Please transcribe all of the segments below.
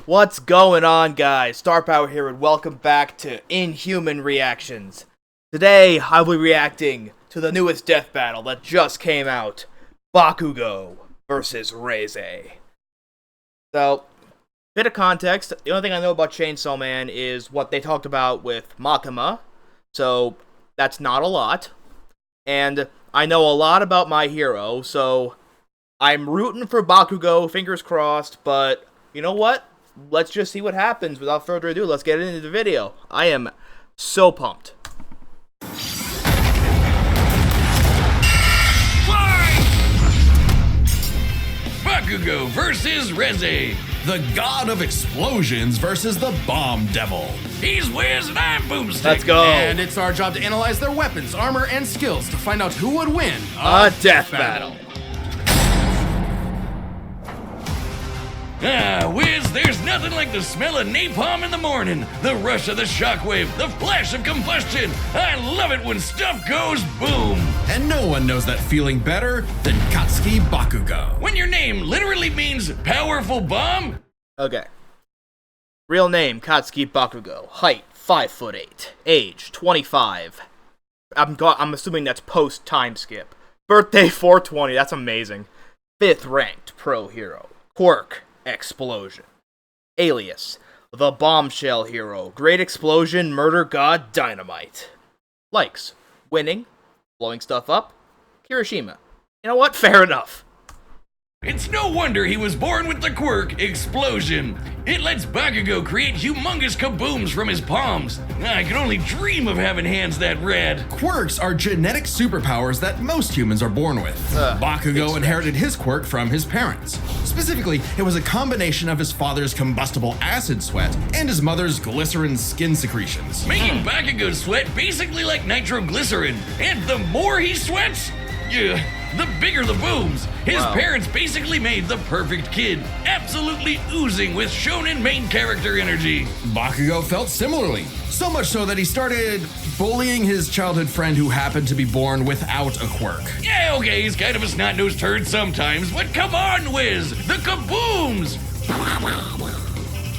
What's going on, guys? Star Power here, and welcome back to Inhuman Reactions. Today, I'll be reacting to the newest death battle that just came out, Bakugo versus Reze. So, bit of context, the only thing I know about Chainsaw Man is what they talked about with Makima, so that's not a lot. And I know a lot about my hero, so I'm rooting for Bakugo, fingers crossed, but you know what? Let's just see what happens. Without further ado, let's get into the video. I am so pumped. Bakugo versus Reze, the god of explosions versus the bomb devil. He's Wiz and I'm Boomstick. Let's go. And it's our job to analyze their weapons, armor, and skills to find out who would win A death battle. Ah, Wiz, there's nothing like the smell of napalm in the morning, the rush of the shockwave, the flash of combustion. I love it when stuff goes boom. And no one knows that feeling better than Katsuki Bakugo. When your name literally means powerful bomb. Okay. Real name, Katsuki Bakugo. Height, 5'8". Age, 25. I'm assuming that's post-time skip. Birthday, 420. That's amazing. 5th ranked pro hero. Quirk, explosion. Alias, the bombshell hero. Great explosion, murder god, dynamite. Likes, winning, blowing stuff up, Kirishima. You know what? Fair enough. It's no wonder he was born with the quirk, explosion. It lets Bakugo create humongous kabooms from his palms. I could only dream of having hands that rad. Quirks are genetic superpowers that most humans are born with. Bakugo inherited his quirk from his parents. Specifically, it was a combination of his father's combustible acid sweat and his mother's glycerin skin secretions. Making Bakugo sweat basically like nitroglycerin. And the more he sweats, the bigger the booms. His parents basically made the perfect kid, absolutely oozing with shonen main character energy. Bakugo felt similarly, so much so that he started bullying his childhood friend who happened to be born without a quirk. Yeah, okay, he's kind of a snot-nosed turd sometimes, but come on, Wiz, the kabooms!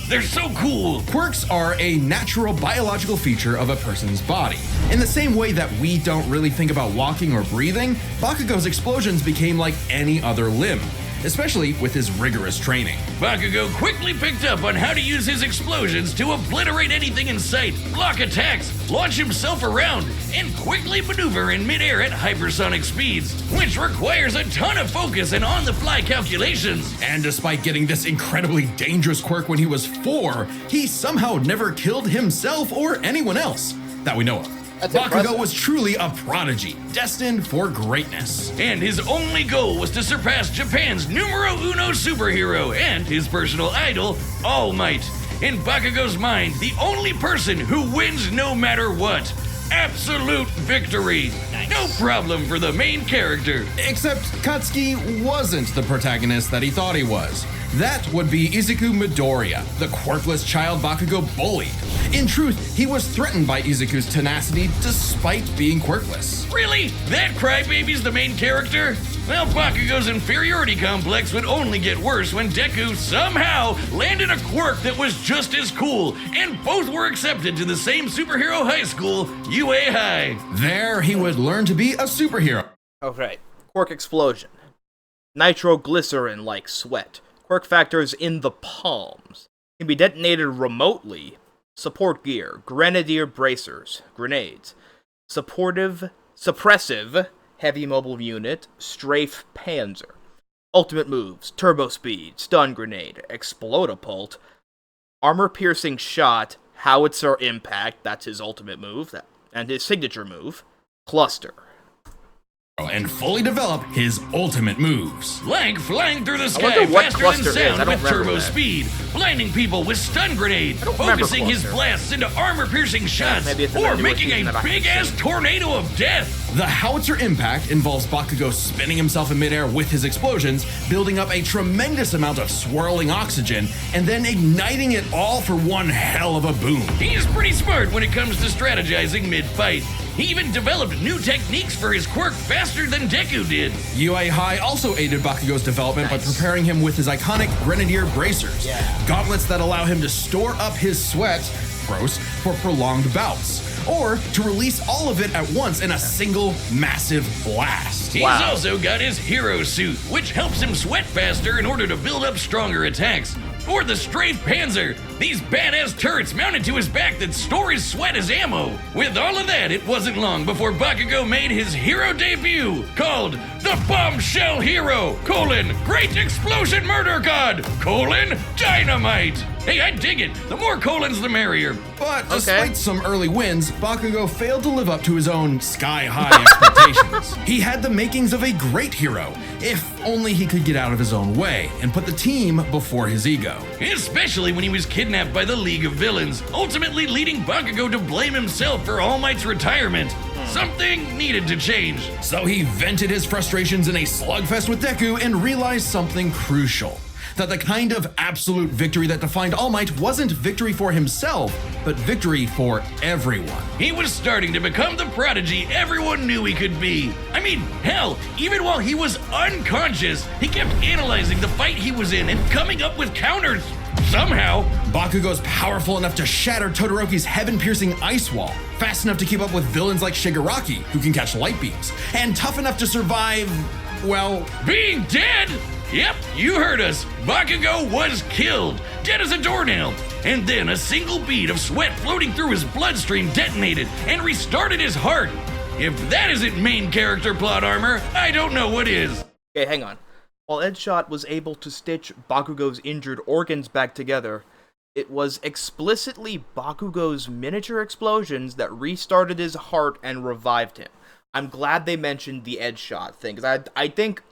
They're so cool! Quirks are a natural biological feature of a person's body. In the same way that we don't really think about walking or breathing, Bakugo's explosions became like any other limb, especially with his rigorous training. Bakugo quickly picked up on how to use his explosions to obliterate anything in sight, block attacks, launch himself around, and quickly maneuver in midair at hypersonic speeds, which requires a ton of focus and on-the-fly calculations. And despite getting this incredibly dangerous quirk when he was 4, he somehow never killed himself or anyone else that we know of. Bakugo impressive. was truly a prodigy, destined for greatness. And his only goal was to surpass Japan's numero uno superhero and his personal idol, All Might. In Bakugo's mind, the only person who wins no matter what. Absolute victory. Nice. No problem for the main character. Except Katsuki wasn't the protagonist that he thought he was. That would be Izuku Midoriya, the quirkless child Bakugo bullied. In truth, he was threatened by Izuku's tenacity despite being quirkless. Really? That crybaby's the main character? Well, Bakugo's inferiority complex would only get worse when Deku somehow landed a quirk that was just as cool, and both were accepted to the same superhero high school, UA High. There, he would learn to be a superhero. Okay. Quirk explosion. Nitroglycerin-like sweat. Quirk factors in the palms. Can be detonated remotely. Support gear. Grenadier bracers. Grenades. Suppressive. Heavy mobile unit. Strafe panzer. Ultimate moves. Turbo speed. Stun grenade. Explodapult. Armor piercing shot. Howitzer impact. That's his ultimate move. And his signature move. Cluster. And fully develop his ultimate moves. Like flying through the I sky wonder what faster cluster than is. I sound don't with remember turbo that. speed, blinding people with stun grenade, don't remember focusing his cluster. blasts into armor-piercing shots, maybe it's in or the newer making season a that I haven't big-ass seen. tornado of death. The howitzer impact involves Bakugo spinning himself in midair with his explosions, building up a tremendous amount of swirling oxygen, and then igniting it all for one hell of a boom. He's pretty smart when it comes to strategizing mid-fight. He even developed new techniques for his quirk faster than Deku did. UA also aided Bakugo's development by preparing him with his iconic Grenadier bracers, gauntlets that allow him to store up his sweat, gross, for prolonged bouts, or to release all of it at once in a single massive blast. He's also got his hero suit, which helps him sweat faster in order to build up stronger attacks. Or the Strafe Panzer, these badass turrets mounted to his back that store his sweat as ammo. With all of that, it wasn't long before Bakugo made his hero debut, called the Bombshell Hero, Great Explosion Murder God, Dynamite. Hey, I dig it. The more colons, the merrier. But despite some early wins, Bakugo failed to live up to his own sky-high expectations. He had the makings of a great hero, if only he could get out of his own way and put the team before his ego. Especially when he was kidnapped by the League of Villains, ultimately leading Bakugo to blame himself for All Might's retirement. Something needed to change. So he vented his frustrations in a slugfest with Deku and realized something crucial. That the kind of absolute victory that defined All Might wasn't victory for himself, but victory for everyone. He was starting to become the prodigy everyone knew he could be. I mean, hell, even while he was unconscious, he kept analyzing the fight he was in and coming up with counters. Somehow, Bakugo's powerful enough to shatter Todoroki's heaven-piercing ice wall, fast enough to keep up with villains like Shigaraki, who can catch light beams, and tough enough to survive, well, being dead? Yep, you heard us. Bakugo was killed, dead as a doornail. And then a single bead of sweat floating through his bloodstream detonated and restarted his heart. If that isn't main character plot armor, I don't know what is. Okay, hang on. While Edgeshot was able to stitch Bakugo's injured organs back together, it was explicitly Bakugo's miniature explosions that restarted his heart and revived him. I'm glad they mentioned the Edgeshot thing, because I think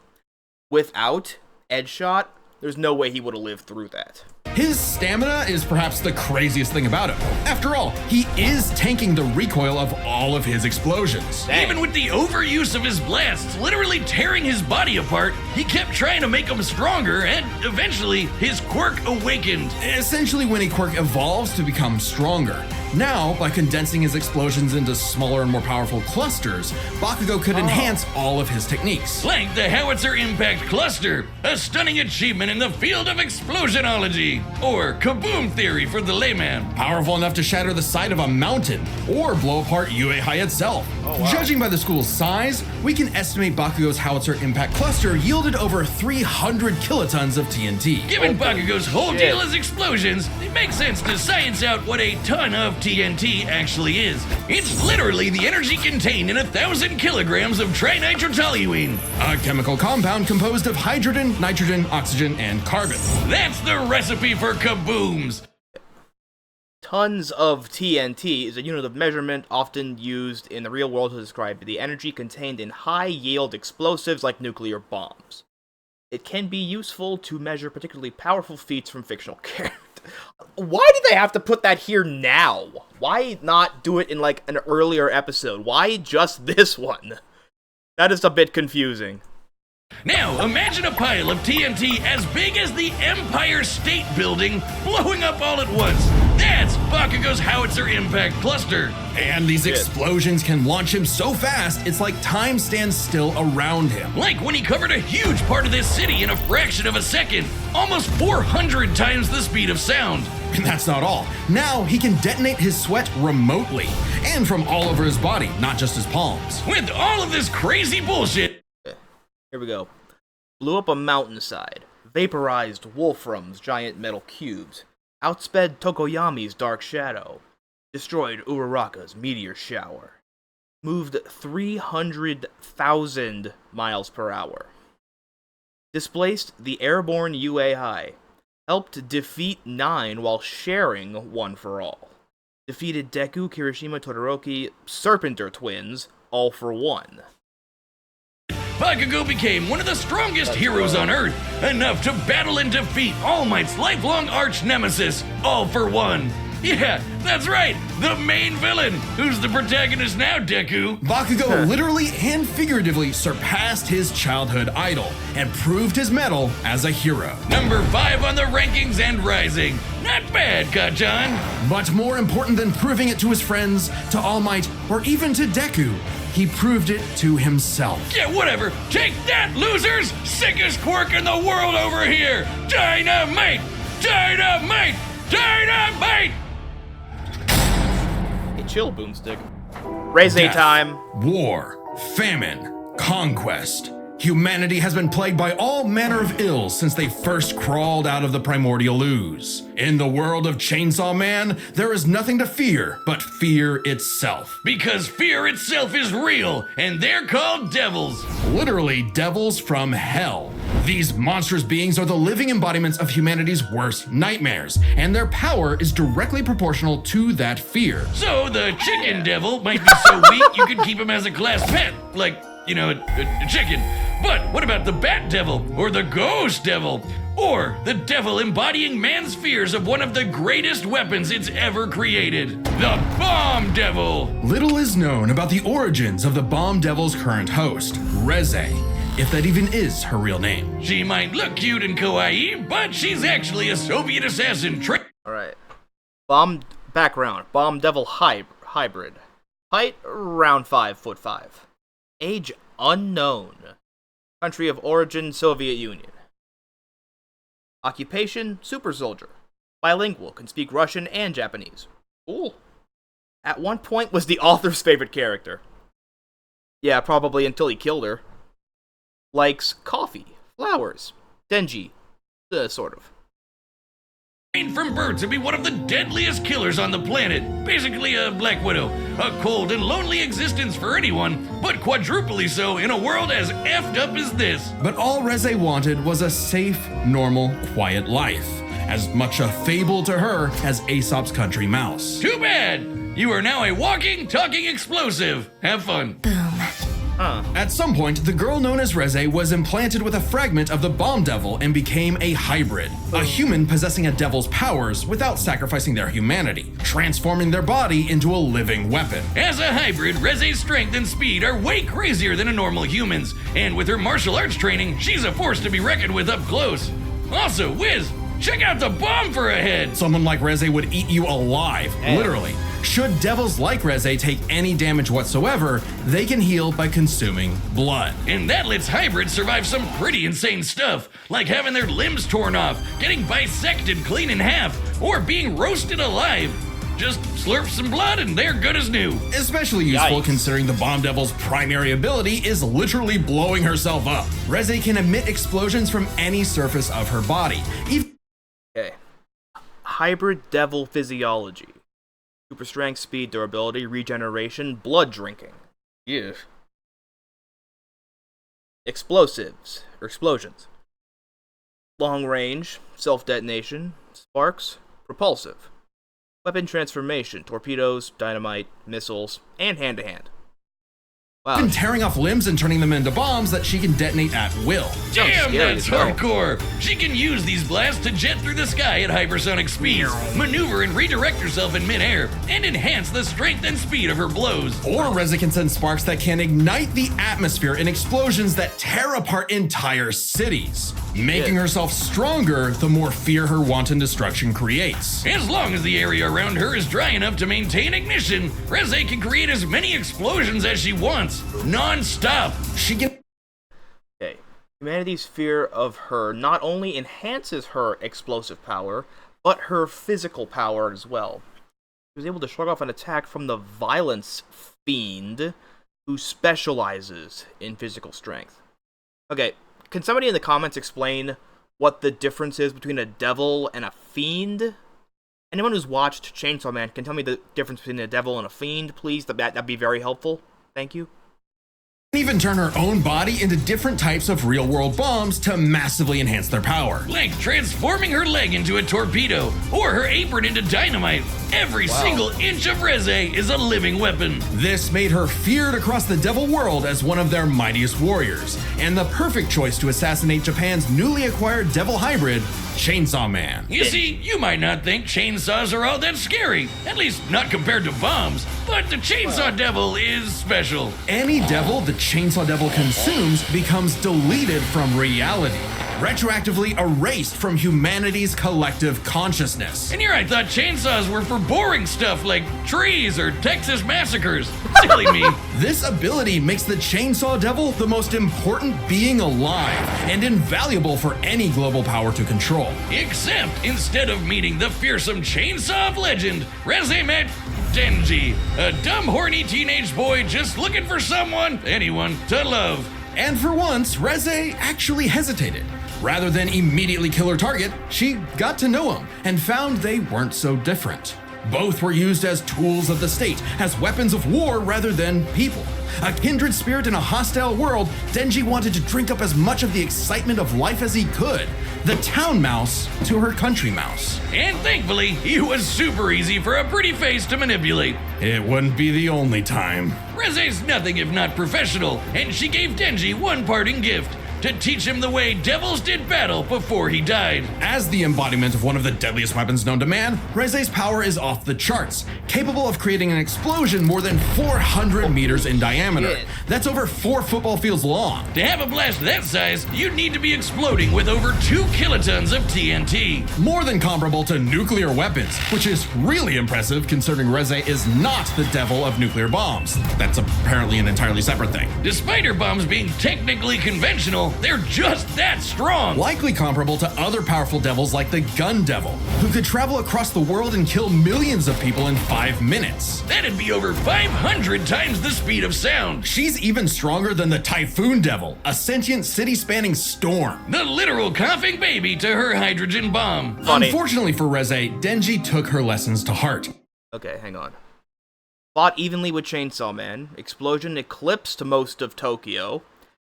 without Edgeshot, there's no way he would have lived through that. His stamina is perhaps the craziest thing about him. After all, he is tanking the recoil of all of his explosions. Dang. Even with the overuse of his blasts literally tearing his body apart, he kept trying to make him stronger, and eventually his quirk awakened. Essentially, when a quirk evolves to become stronger. Now, by condensing his explosions into smaller and more powerful clusters, Bakugo could enhance all of his techniques. Like the Howitzer Impact Cluster, a stunning achievement in the field of explosionology, or kaboom theory for the layman. Powerful enough to shatter the side of a mountain, or blow apart UA itself. Judging by the school's size, we can estimate Bakugo's Howitzer Impact Cluster yielded over 300 kilotons of TNT. Given Bakugo's whole deal is explosions, it makes sense to science out what a ton of TNT actually is. It's literally the energy contained in 1,000 kilograms of trinitrotoluene. A chemical compound composed of hydrogen, nitrogen, oxygen, and carbon. That's the recipe for kabooms. Tons of TNT is a unit of measurement often used in the real world to describe the energy contained in high-yield explosives like nuclear bombs. It can be useful to measure particularly powerful feats from fictional characters. Why did they have to put that here now? Why not do it in, like, an earlier episode? Why just this one? That is a bit confusing. Now, imagine a pile of TNT as big as the Empire State Building blowing up all at once. That's Bakugo's Howitzer Impact Cluster. And these explosions can launch him so fast, it's like time stands still around him. Like when he covered a huge part of this city in a fraction of a second, almost 400 times the speed of sound. And that's not all. Now he can detonate his sweat remotely, and from all over his body, not just his palms. With all of this crazy bullshit. Here we go. Blew up a mountainside. Vaporized Wolfram's giant metal cubes. Outsped Tokoyami's dark shadow. Destroyed Uraraka's meteor shower. Moved 300,000 miles per hour. Displaced the airborne UA High. Helped defeat 9 while sharing 1 for all. Defeated Deku, Kirishima, Todoroki, Serpenter twins, all for 1. Bakugo became one of the strongest heroes on Earth, enough to battle and defeat All Might's lifelong arch nemesis, All for One. Yeah, that's right, the main villain. Who's the protagonist now, Deku? Bakugo literally and figuratively surpassed his childhood idol and proved his mettle as a hero. Number 5 on the rankings and rising. Not bad, Kachan. But more important than proving it to his friends, to All Might, or even to Deku, he proved it to himself. Yeah, whatever. Take that, losers! Sickest quirk in the world over here! Dynamite! Dynamite! Dynamite! Hey, chill, Boomstick. Reze Death, time. War, famine, conquest. Humanity has been plagued by all manner of ills since they first crawled out of the primordial ooze. In the world of Chainsaw Man, there is nothing to fear but fear itself. Because fear itself is real, and they're called devils. Literally devils from hell. These monstrous beings are the living embodiments of humanity's worst nightmares, and their power is directly proportional to that fear. So the chicken devil might be so weak you could keep him as a class pet, like, you know, a chicken. But what about the bat devil, or the ghost devil, or the devil embodying man's fears of one of the greatest weapons it's ever created, the bomb devil? Little is known about the origins of the Bomb Devil's current host, Reze, if that even is her real name. She might look cute and kawaii, but she's actually a Soviet assassin Alright. Background. Bomb Devil hybrid. Height around 5'5". Age unknown. Country of origin Soviet Union. Occupation super soldier. Bilingual, can speak Russian and Japanese. Cool. At one point was the author's favorite character. Yeah, probably until he killed her. Likes coffee, flowers, denji, sort of. from birds to be one of the deadliest killers on the planet. Basically a Black Widow. A cold and lonely existence for anyone, but quadruply so in a world as effed up as this. But all Reze wanted was a safe, normal, quiet life. As much a fable to her as Aesop's country mouse. Too bad! You are now a walking, talking explosive. Have fun. At some point, the girl known as Reze was implanted with a fragment of the Bomb Devil and became a hybrid. A human possessing a devil's powers without sacrificing their humanity, transforming their body into a living weapon. As a hybrid, Reze's strength and speed are way crazier than a normal human's, and with her martial arts training, she's a force to be reckoned with up close. Also, Wiz, check out the bomb for a head! Someone like Reze would eat you alive, literally. Should devils like Reze take any damage whatsoever, they can heal by consuming blood. And that lets hybrids survive some pretty insane stuff, like having their limbs torn off, getting bisected clean in half, or being roasted alive. Just slurp some blood and they're good as new. Especially useful considering the Bomb Devil's primary ability is literally blowing herself up. Reze can emit explosions from any surface of her body. Okay. Hybrid devil physiology. Super strength, speed, durability, regeneration, blood drinking. Yeah. Explosives, or explosions. Long range, self-detonation, sparks, propulsive. Weapon transformation, torpedoes, dynamite, missiles, and hand-to-hand. Wow. Even tearing off limbs and turning them into bombs that she can detonate at will. Damn, scary that's as well. hardcore! She can use these blasts to jet through the sky at hypersonic speeds, maneuver and redirect herself in midair, and enhance the strength and speed of her blows. Or Reze can send sparks that can ignite the atmosphere in explosions that tear apart entire cities. Making herself stronger the more fear her wanton destruction creates. As long as the area around her is dry enough to maintain ignition, Reze can create as many explosions as she wants, non-stop. She can Okay. Humanity's fear of her not only enhances her explosive power, but her physical power as well. She was able to shrug off an attack from the Violence Fiend, who specializes in physical strength. Okay, can somebody in the comments explain what the difference is between a devil and a fiend? Anyone who's watched Chainsaw Man can tell me the difference between a devil and a fiend, please? That'd be very helpful. Thank you. even turn her own body into different types of real-world bombs to massively enhance their power. Like transforming her leg into a torpedo, or her apron into dynamite. Every single inch of Reze is a living weapon. This made her feared across the devil world as one of their mightiest warriors, and the perfect choice to assassinate Japan's newly acquired devil hybrid, Chainsaw Man. You see, you might not think chainsaws are all that scary, at least not compared to bombs, but the Chainsaw Devil is special. Any devil the Chainsaw Devil consumes becomes deleted from reality, retroactively erased from humanity's collective consciousness. And here I thought chainsaws were for boring stuff like trees or Texas massacres. Silly me. This ability makes the Chainsaw Devil the most important being alive and invaluable for any global power to control. Except instead of meeting the fearsome chainsaw of legend, Reze met Denji, a dumb, horny teenage boy just looking for anyone to love. And for once, Reze actually hesitated. Rather than immediately kill her target, she got to know him and found they weren't so different. Both were used as tools of the state, as weapons of war rather than people. A kindred spirit in a hostile world, Denji wanted to drink up as much of the excitement of life as he could. The town mouse to her country mouse. And thankfully, he was super easy for a pretty face to manipulate. It wouldn't be the only time. Reze's nothing if not professional, and she gave Denji one parting gift. To teach him the way devils did battle before he died. As the embodiment of one of the deadliest weapons known to man, Reze's power is off the charts, capable of creating an explosion more than 400 meters in diameter. Shit. That's over 4 football fields long. To have a blast that size, you'd need to be exploding with over 2 kilotons of TNT. More than comparable to nuclear weapons, which is really impressive considering Reze is not the devil of nuclear bombs. That's apparently an entirely separate thing. Despite her bombs being technically conventional, they're just that strong. Likely comparable to other powerful devils like the Gun Devil, who could travel across the world and kill millions of people in 5 minutes. That'd be over 500 times the speed of sound. She's even stronger than the Typhoon Devil, a sentient city-spanning storm. The literal coughing baby to her hydrogen bomb. Funny. Unfortunately for Reze, Denji took her lessons to heart. Okay, hang on. Fought evenly with Chainsaw Man. Explosion eclipsed most of Tokyo.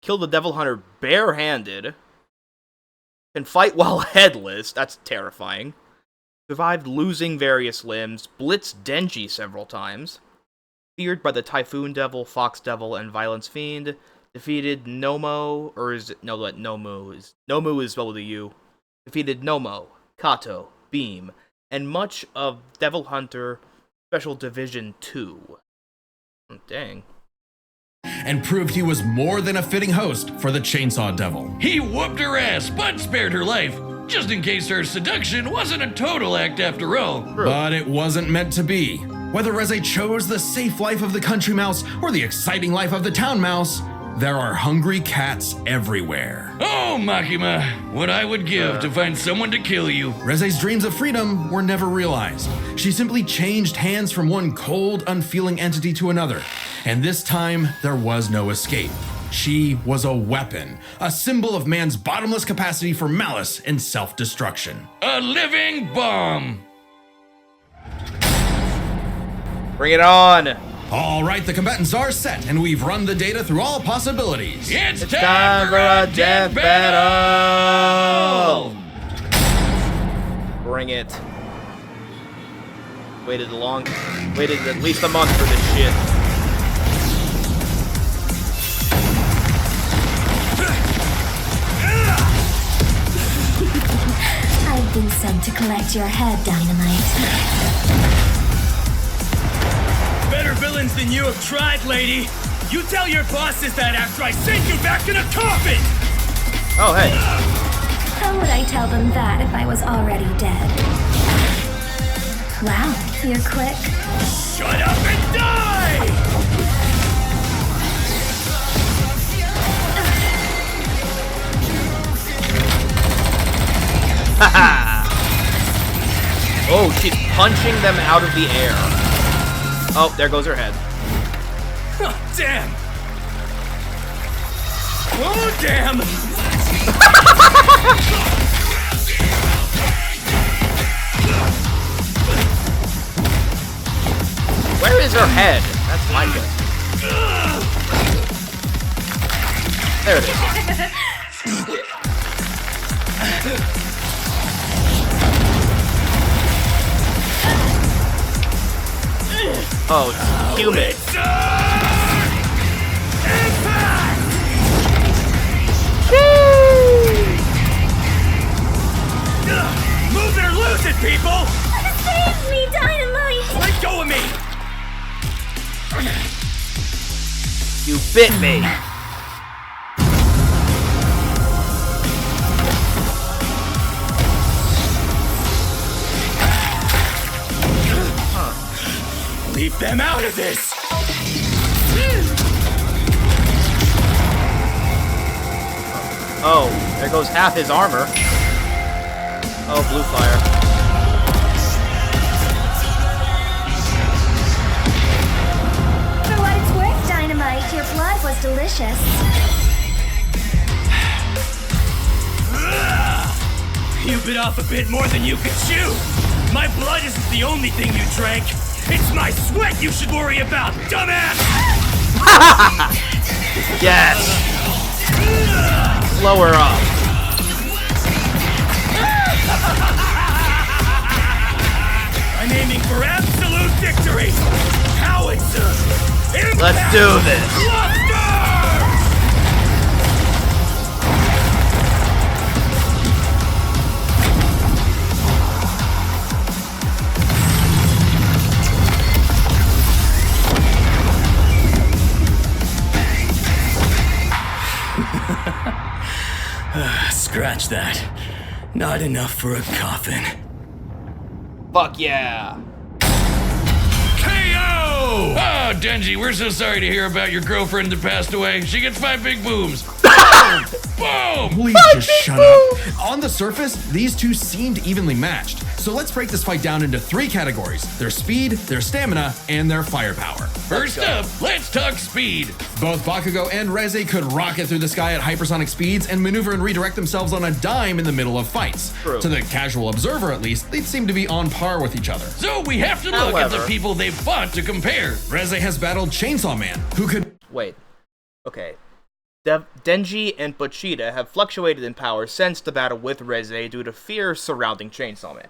Killed the Devil Hunter barehanded. Can fight while headless. That's terrifying. Survived losing various limbs. Blitzed Denji several times. Feared by the Typhoon Devil, Fox Devil, and Violence Fiend. Defeated Nomo, or is it, no, what, Nomu is, Nomu is spelled with a U. Defeated Nomo, Kato, Beam, and much of Devil Hunter Special Division 2. Dang. And proved he was more than a fitting host for the Chainsaw Devil. He whooped her ass, but spared her life, just in case her seduction wasn't a total act after all. But it wasn't meant to be. Whether Reze chose the safe life of the country mouse or the exciting life of the town mouse, there are hungry cats everywhere. Oh, Makima, what I would give to find someone to kill you. Reze's dreams of freedom were never realized. She simply changed hands from one cold, unfeeling entity to another. And this time, there was no escape. She was a weapon, a symbol of man's bottomless capacity for malice and self-destruction. A living bomb. Bring it on! All right, the combatants are set, and we've run the data through all possibilities. It's time for a death battle! Bring it. Waited at least a month for this shit. I've been sent to collect your head, Dynamite. Better villains than you have tried, lady. You tell your bosses that after I send you back in a coffin! Oh, hey. How would I tell them that if I was already dead? Wow, you're quick. Shut up and die! Haha! Oh, she's punching them out of the air. Oh, there goes her head. Oh, damn! Oh, damn! Where is her head? That's my question. There it is. Oh, it's humid. Listen, people! Save me, Dynamite! Let go of me! You bit me. Leave them out of this! Oh, there goes half his armor. Oh, blue fire. For what it's worth, Dynamite, your blood was delicious. You bit off a bit more than you could chew! My blood isn't the only thing you drank! It's my sweat you should worry about, dumbass! Yes! Blow her up. I'm aiming for absolute victory! Howitzer! Let's do this! Scratch that. Not enough for a coffin. Fuck yeah! KO! Oh, Denji, we're so sorry to hear about your girlfriend that passed away. She gets 5 big booms. Boom! Please just shut up. On the surface, these two seemed evenly matched. So let's break this fight down into 3 categories: their speed, their stamina, and their firepower. First up, let's talk speed. Both Bakugo and Reze could rocket through the sky at hypersonic speeds and maneuver and redirect themselves on a dime in the middle of fights. True. To the casual observer, at least, they seem to be on par with each other. So we have to look at the However- people they've fought to compare. Reze has battled Chainsaw Man, who could Wait. Okay. Denji and Pochita have fluctuated in power since the battle with Reze due to fear surrounding Chainsaw Man.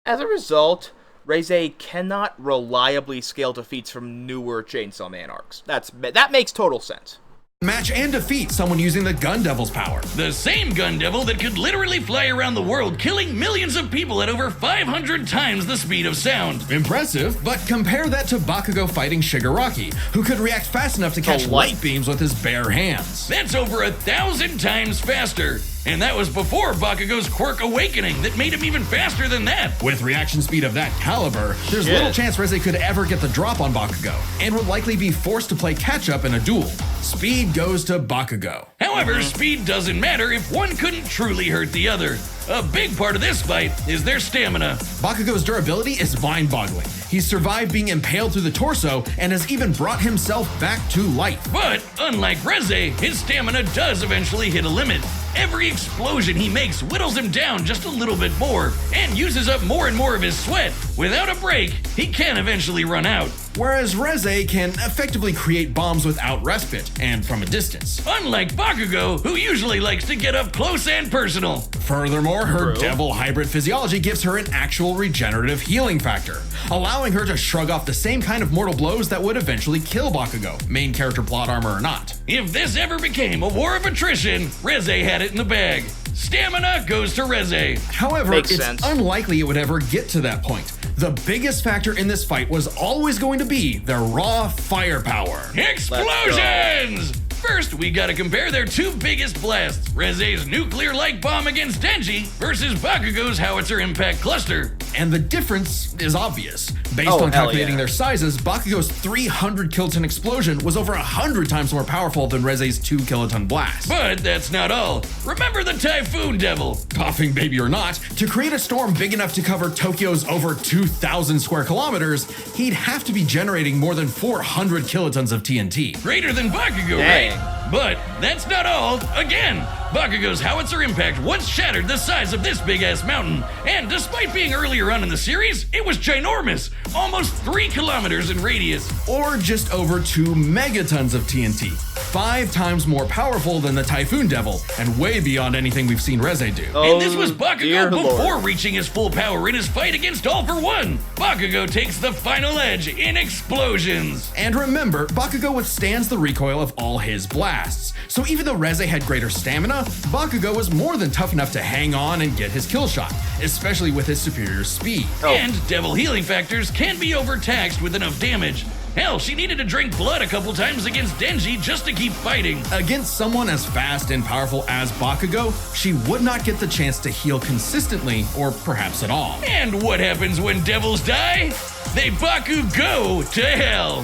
As a result, Reze cannot reliably scale defeats from newer Chainsaw Man arcs. That makes total sense. match and defeat someone using the Gun Devil's power. The same Gun Devil that could literally fly around the world, killing millions of people at over 500 times the speed of sound. Impressive, but compare that to Bakugo fighting Shigaraki, who could react fast enough to catch light beams with his bare hands. That's over 1,000 times faster. And that was before Bakugo's quirk awakening that made him even faster than that. With reaction speed of that caliber, there's little chance Reze could ever get the drop on Bakugo, and would likely be forced to play catch-up in a duel. Speed goes to Bakugo. However, speed doesn't matter if one couldn't truly hurt the other. A big part of this fight is their stamina. Bakugo's durability is mind-boggling. He's survived being impaled through the torso and has even brought himself back to life. But, unlike Reze, his stamina does eventually hit a limit. Every explosion he makes whittles him down just a little bit more and uses up more and more of his sweat. Without a break, he can eventually run out. Whereas Reze can effectively create bombs without respite and from a distance. Unlike Bakugo, who usually likes to get up close and personal. Furthermore, her devil hybrid physiology gives her an actual regenerative healing factor, allowing her to shrug off the same kind of mortal blows that would eventually kill Bakugo, main character plot armor or not. If this ever became a war of attrition, Reze had it in the bag. Stamina goes to Reze. However, Makes it's sense. unlikely it would ever get to that point. The biggest factor in this fight was always going to be their raw firepower. Explosions! First, we gotta compare their two biggest blasts, Reze's nuclear light bomb against Denji versus Bakugo's howitzer impact cluster. And the difference is obvious. Based Oh, on hell calculating yeah. their sizes, Bakugo's 300 kiloton explosion was over 100 times more powerful than Reze's 2 kiloton blast. But that's not all. Remember the Typhoon Devil? Coughing baby or not, to create a storm big enough to cover Tokyo's over 2,000 square kilometers, he'd have to be generating more than 400 kilotons of TNT. Greater than Bakugo, Dang. right? But that's not all. Again, Bakugo's howitzer impact once shattered the size of this big-ass mountain. And despite being earlier on in the series, it was ginormous. Almost 3 kilometers in radius. Or just over 2 megatons of TNT. 5 times more powerful than the Typhoon Devil, and way beyond anything we've seen Reze do. And this was Oh, dear Bakugo before Lord. reaching his full power in his fight against All for One. Bakugo takes the final edge in explosions. And remember, Bakugo withstands the recoil of all his blasts. So even though Reze had greater stamina, Bakugo was more than tough enough to hang on and get his kill shot, especially with his superior speed. And Devil healing factors can be overtaxed with enough damage. Hell, she needed to drink blood a couple times against Denji just to keep fighting. Against someone as fast and powerful as Bakugo, she would not get the chance to heal consistently, or perhaps at all. And what happens when devils die? They Bakugo to hell.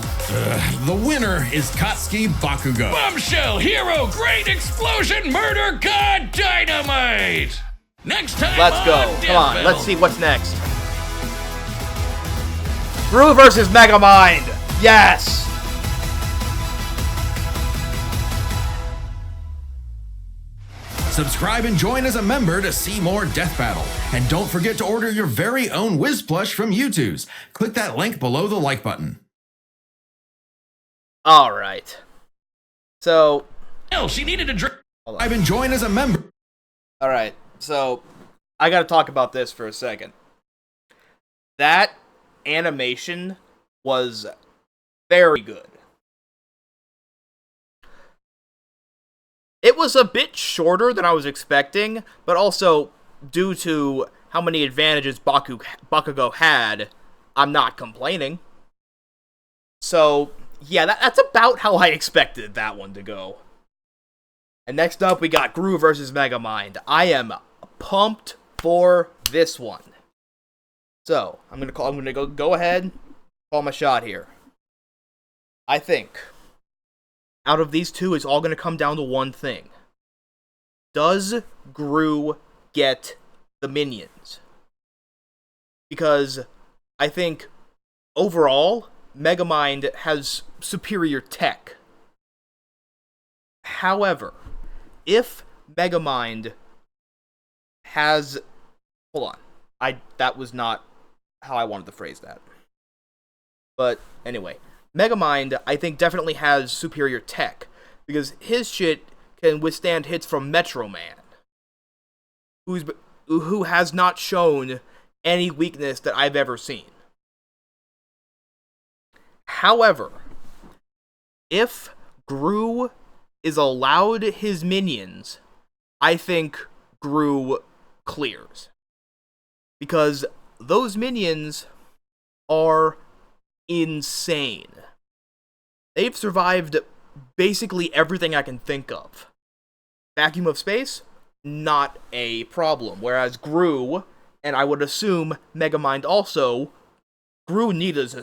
The winner is Katsuki Bakugo. Bombshell, hero, great explosion, murder, god, dynamite. Next time Let's on go. Death Come on, Battle. let's see what's next. Gru versus Megamind. Yes. Subscribe and join as a member to see more Death Battle. And don't forget to order your very own Whiz Plush from YouTube's. Click that link below the like button. All right. So, Hell, she needed to drink. I've been joined as a member. all right. So, I got to talk about this for a second. That animation was very good. It was a bit shorter than I was expecting, but also due to how many advantages Bakugo had, I'm not complaining. So, yeah, that's about how I expected that one to go. And next up, we got Gru versus Megamind. I am pumped for this one. So, I'm gonna go ahead, call my shot here. I think out of these two, it's all gonna come down to one thing. Does Gru get the minions? Because I think overall, Megamind has superior tech. However, if Megamind has... Hold on. That was not how I wanted to phrase that. But anyway, Megamind, I think, definitely has superior tech. Because his shit can withstand hits from Metro Man, who has not shown any weakness that I've ever seen. However, if Gru is allowed his minions, I think Gru clears. Because those minions are insane. They've survived basically everything I can think of. Vacuum of space? Not a problem. Whereas Gru, and I would assume Megamind also, Gru needed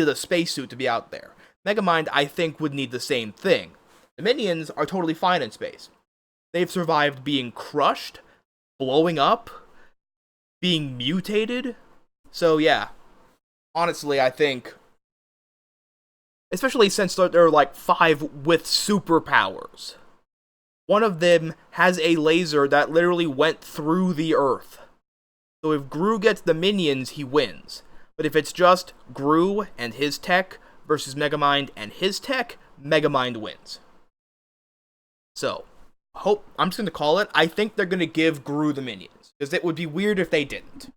a spacesuit to be out there. Megamind, I think, would need the same thing. The minions are totally fine in space. They've survived being crushed, blowing up, being mutated. So yeah, honestly, I think, especially since there are like 5 with superpowers. One of them has a laser that literally went through the Earth. So if Gru gets the minions, he wins. But if it's just Gru and his tech versus Megamind and his tech, Megamind wins. So, I'm just going to call it. I think they're going to give Gru the minions. Because it would be weird if they didn't.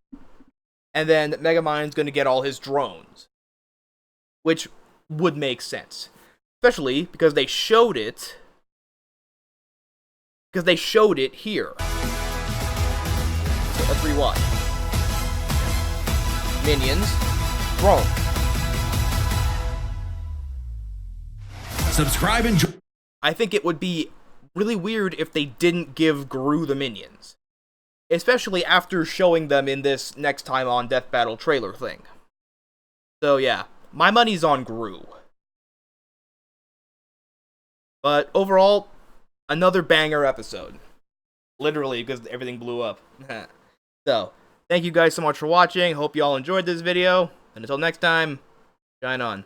And then Megamind's going to get all his drones. Which would make sense. Especially because they showed it. Because they showed it here. So let's rewatch. Minions. Drone. Subscribe and join. I think it would be really weird if they didn't give Gru the minions. Especially after showing them in this next time on Death Battle trailer thing. So yeah, my money's on Gru. But overall, another banger episode. Literally, because everything blew up. So, thank you guys so much for watching. Hope you all enjoyed this video. And until next time, shine on.